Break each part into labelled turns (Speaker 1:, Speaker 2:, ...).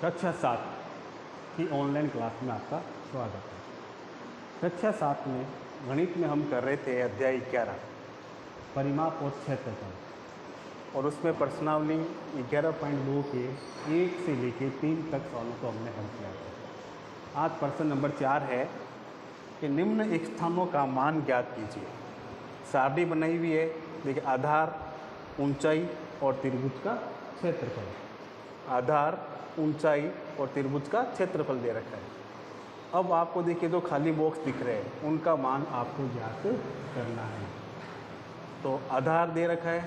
Speaker 1: कक्षा 7 की online class में आपका स्वागत है। कक्षा 7 में गणित में हम कर रहे थे अध्याय 11 परिमाप और क्षेत्रफल, और उसमें प्रश्नावली 11.2 के 1 से लेकर 3 तक सवालों को हमने हल किया था। आज प्रश्न नंबर 4 है कि निम्न स्थानों का मान ज्ञात कीजिए। सारणी बनाई हुई है, देखिए आधार, ऊंचाई और त्रिभुज का क्षेत्रफल। आधार, ऊंचाई और त्रिभुज का क्षेत्रफल दे रखा है। अब आपको देखिए जो खाली बॉक्स दिख रहे हैं उनका मान आपको ज्ञात करना है। तो आधार दे रखा है,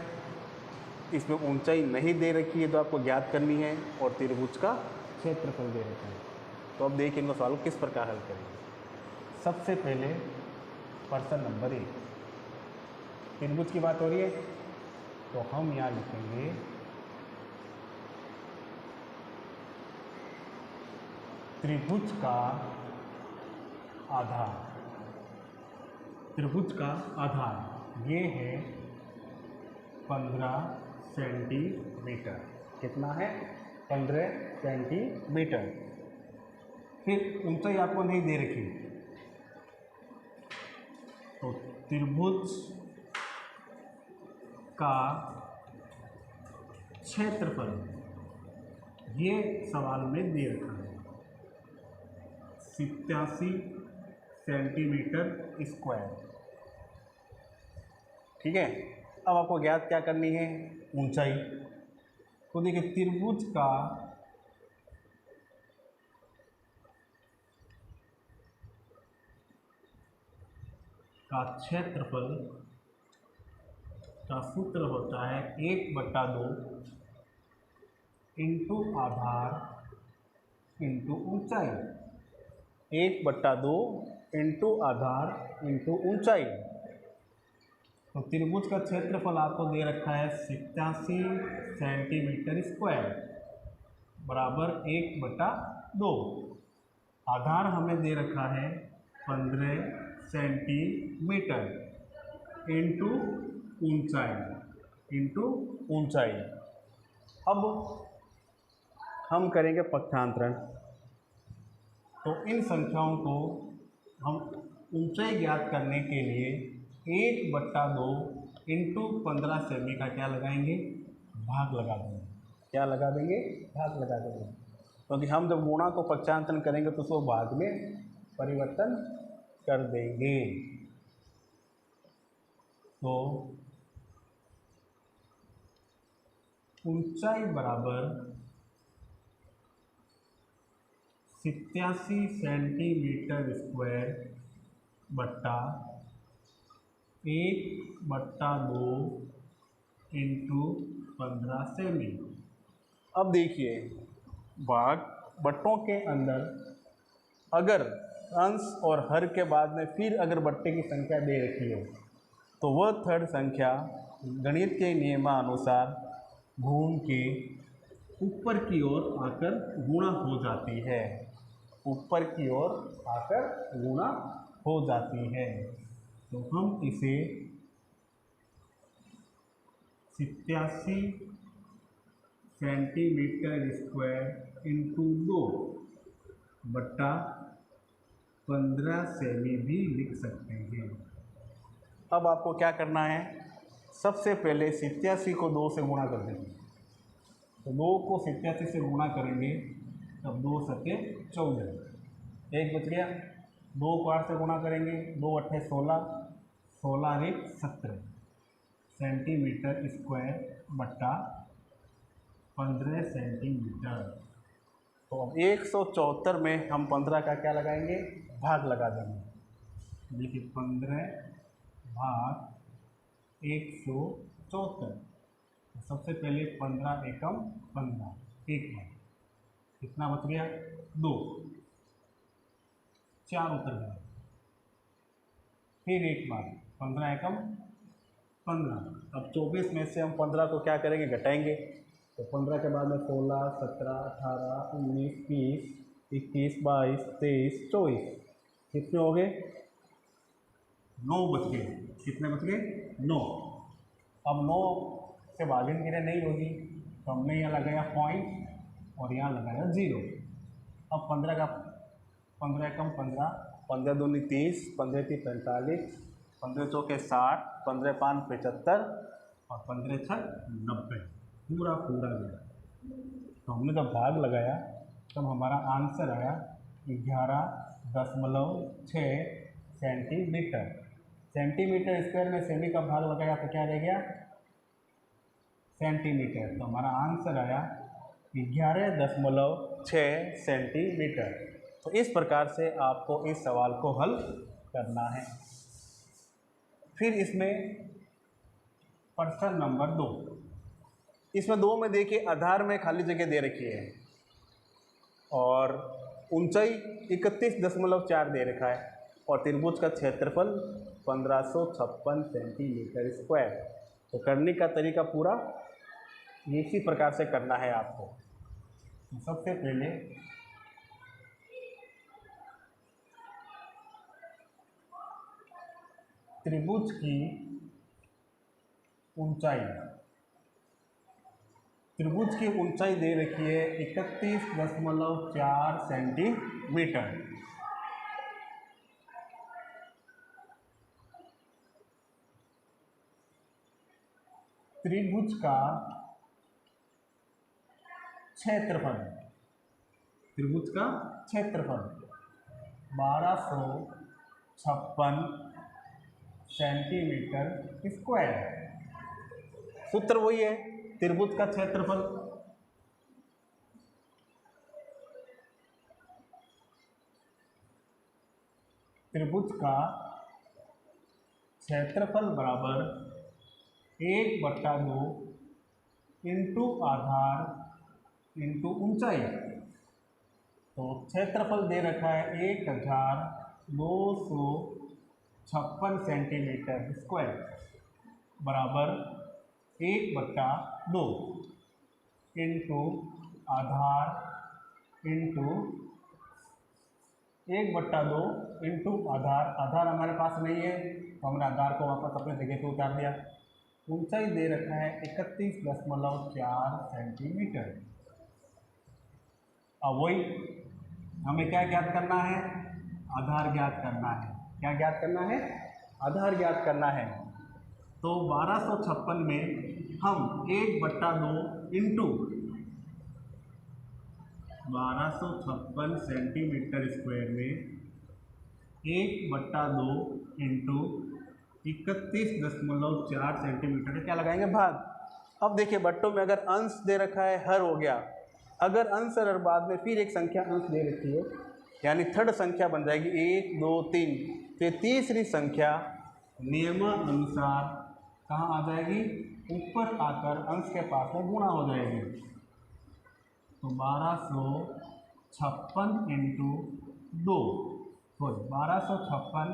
Speaker 1: इसमें ऊंचाई नहीं दे रखी है तो आपको ज्ञात करनी है, और त्रिभुज का क्षेत्रफल दे रखा है। तो अब देखिए इनको सवाल किस प्रकार हल करेंगे। सबसे पहले प्रश्न नंबर 1 त्रिभुज की बात हो रही है, तो हम यहाँ लिखेंगे त्रिभुज का आधार। त्रिभुज का आधार ये है 15 सेंटीमीटर। कितना है? 15 सेंटीमीटर। फिर ऊंचाई आपको नहीं दे रखी, तो त्रिभुज का क्षेत्रफल ये सवाल में दे रखा है 87 सेंटीमीटर स्क्वायर। ठीक है। अब आपको ज्ञात क्या करनी है? ऊंचाई। तो देखिए त्रिभुज का क्षेत्रफल का सूत्र होता है 1/2 इंटू आधार इंटू ऊंचाई। 1/2 इंटू आधार इंटू ऊंचाई। तो त्रिभुज का क्षेत्रफल आपको दे रखा है 87 सेंटीमीटर स्क्वायर बराबर 1/2। आधार हमें दे रखा है 15 सेंटीमीटर इंटू ऊंचाई। अब हम करेंगे पक्षांतरण। तो इन संख्याओं को हम ऊंचाई ज्ञात करने के लिए 1/2 इंटू 15 सेमी का क्या लगाएंगे? भाग लगा देंगे। क्या लगा देंगे? भाग लगा देंगे। क्योंकि हम जब गुणा को पक्षांतरण करेंगे तो उसको भाग में परिवर्तन कर देंगे। तो ऊंचाई बराबर 87 सेंटीमीटर स्क्वायर बट्टा 1/2 इंटू 15 सेमी। अब देखिए भाग बट्टों के अंदर अगर अंश और हर के बाद में फिर अगर बट्टे की संख्या दे रखी हो तो वह थर्ड संख्या गणित के नियमानुसार घूम के ऊपर की ओर आकर गुणा हो जाती है। ऊपर की ओर आकर गुणा हो जाती है। तो हम इसे 87 सेंटीमीटर स्क्वायर इंटू 2 बट्टा 15 सेमी भी लिख सकते हैं। अब आपको क्या करना है? सबसे पहले 87 को 2 से गुणा कर देंगे। तो 2 को 87 से गुणा करेंगे तब 2 सके 14, एक बच गया। 2 को 8 से गुणा करेंगे, 2 8 16, 16 1 17 सेंटीमीटर स्क्वायर बट्टा 15 सेंटीमीटर। तो अब 174 में हम 15 का क्या लगाएंगे? भाग लगा देंगे। देखिए 15 भाग 174। तो सबसे पहले 15 एकम 15, एक बार कितना बच गया? 2, 4 उतर गया। फिर एक बार 15 एकम 15। अब 24 में से हम 15 को क्या करेंगे? घटाएंगे। तो 15 के बाद में 16, 17, 18, 19, 20, 21, 22, 23, 24 कितने हो गए? 9 बच गए। कितने बच गए? 9। अब 9 से भाजन क्रिया नहीं होगी तो हमने यहाँ लगाया पॉइंट और यहाँ लगाया 0। अब 15 का 15 एकम 15, 15 दूनी 30, 15 × 45, 15 चौके 60, 15 × 5 75 और 15 × 6 90, पूरा गया। तो हमने जब भाग लगाया तब हमारा आंसर आया 11.6 सेंटीमीटर। सेंटीमीटर स्क्वायर में सेमी का भाग लगाया तो क्या रह गया? सेंटीमीटर। तो हमारा आंसर आया 11.6 सेंटीमीटर। तो इस प्रकार से आपको इस सवाल को हल करना है। फिर इसमें प्रश्न नंबर 2, इसमें 2 में देखिए आधार में खाली जगह दे रखी है और ऊंचाई 31.4 दे रखा है और त्रिभुज का क्षेत्रफल 1556 सेंटीमीटर स्क्वायर। तो करने का तरीका पूरा इसी प्रकार से करना है आपको। तो सबसे पहले त्रिभुज की ऊंचाई, त्रिभुज की ऊंचाई दे रखी है 31.4 सेंटीमीटर। त्रिभुज का क्षेत्रफल, त्रिभुज का क्षेत्रफल 1256 सेंटीमीटर स्क्वायर। सूत्र वही है, त्रिभुज का क्षेत्रफल बराबर 1/2 इंटू आधार इंटू ऊंचाई। तो क्षेत्रफल दे रखा है 1256 सेंटीमीटर स्क्वायर बराबर 1/2 इंटू आधार इंटू 1/2 इंटू आधार हमारे पास नहीं है तो हमने आधार को वापस अपने जगह पे उतार दिया। ऊंचाई दे रखा है 31.4 सेंटीमीटर। अब वही हमें क्या ज्ञात करना है? आधार ज्ञात करना है। क्या ज्ञात करना है? आधार ज्ञात करना है। तो 1256 में हम 1/2 इंटू 1256 सेंटीमीटर स्क्वायर में 1/2 इंटू 31.4 सेंटीमीटर क्या लगाएंगे? भाग। अब देखिए बट्टों में अगर अंश दे रखा है हर हो गया, अगर अंश और बाद में फिर एक संख्या अंश दे रखी है यानी थर्ड संख्या बन जाएगी 1 2 3। तो तीसरी संख्या नियमानुसार कहाँ आ जाएगी? ऊपर आकर अंश के पास में गुणा हो जाएगी। तो 1256 इंटू 2 1256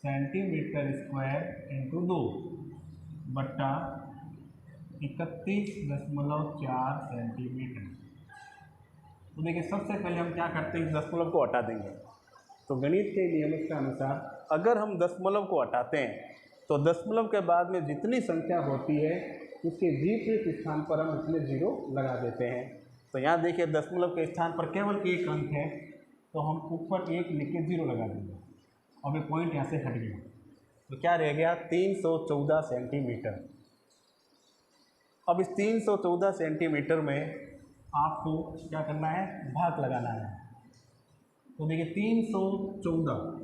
Speaker 1: सेंटीमीटर स्क्वायर इंटू 2 बट्टा 31.4 सेंटीमीटर। तो देखिए सबसे पहले हम क्या करते हैं, दशमलव को हटा देंगे। तो गणित के नियम के अनुसार अगर हम दशमलव को हटाते हैं तो दशमलव के बाद में जितनी संख्या होती है उसके विपरीत स्थान पर हम उसमें 0 लगा देते हैं। तो यहाँ देखिए दशमलव के स्थान पर केवल एक अंक है तो हम ऊपर 1 लिख के 0 लगा देंगे। अब ये पॉइंट यहाँ से हट गया तो क्या रह गया? 314 सेंटीमीटर। अब इस 314 सेंटीमीटर में आपको क्या करना है? भाग लगाना है। तो देखिए 314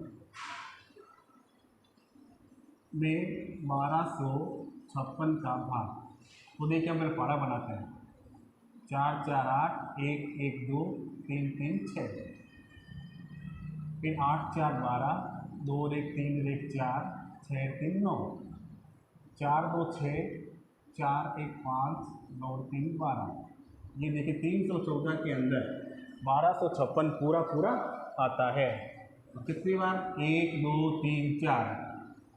Speaker 1: में 1256 का भाग। तो देखिए हम पारा बनाते हैं 4 4 8 1 1 2 3 3 6 फिर 8 4 12 2 1 3 1 4 6 3 9 4 2 6 4 1 5 9 3 12। ये देखिए 314 के अंदर 1256 पूरा आता है। तो कितनी बार? 1 2 3 4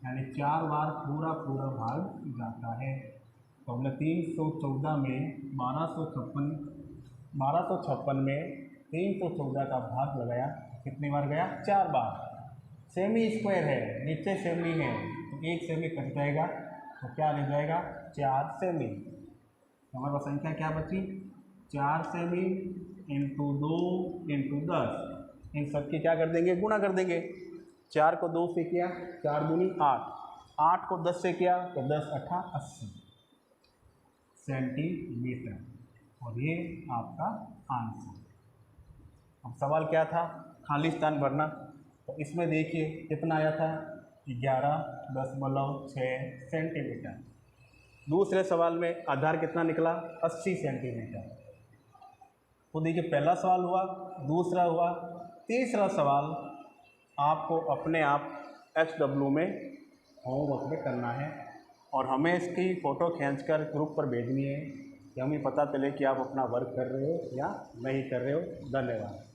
Speaker 1: यानी 4 बार पूरा भाग जाता है। तो हमने 314 में 1256 में 314 का भाग लगाया। कितनी बार गया? 4 बार। सेमी स्क्वायर है, नीचे सेमी है तो एक सेमी कट जाएगा तो क्या रह जाएगा? 4 सेमी। हमारे पास संख्या क्या बची? 4 सेमी इंटू 2 इंटू 10, इन सब की क्या कर देंगे, गुणा कर देंगे। 4 को 2 से किया, 4 दूनी 8, 8 को 10 से किया तो 10 अठा 80 सेंटीमीटर, और ये आपका आंसर। अब सवाल क्या था, खाली स्थान भरना। तो इसमें देखिए कितना आया था, 11.6 सेंटीमीटर। दूसरे सवाल में आधार कितना निकला, 80 सेंटीमीटर। तो देखिए पहला सवाल हुआ, दूसरा हुआ, तीसरा सवाल आपको अपने आप HW में होमवर्क में करना है, और हमें इसकी फ़ोटो खींचकर ग्रुप पर भेजनी है कि हमें पता चले कि आप अपना वर्क कर रहे हो या नहीं कर रहे हो। धन्यवाद।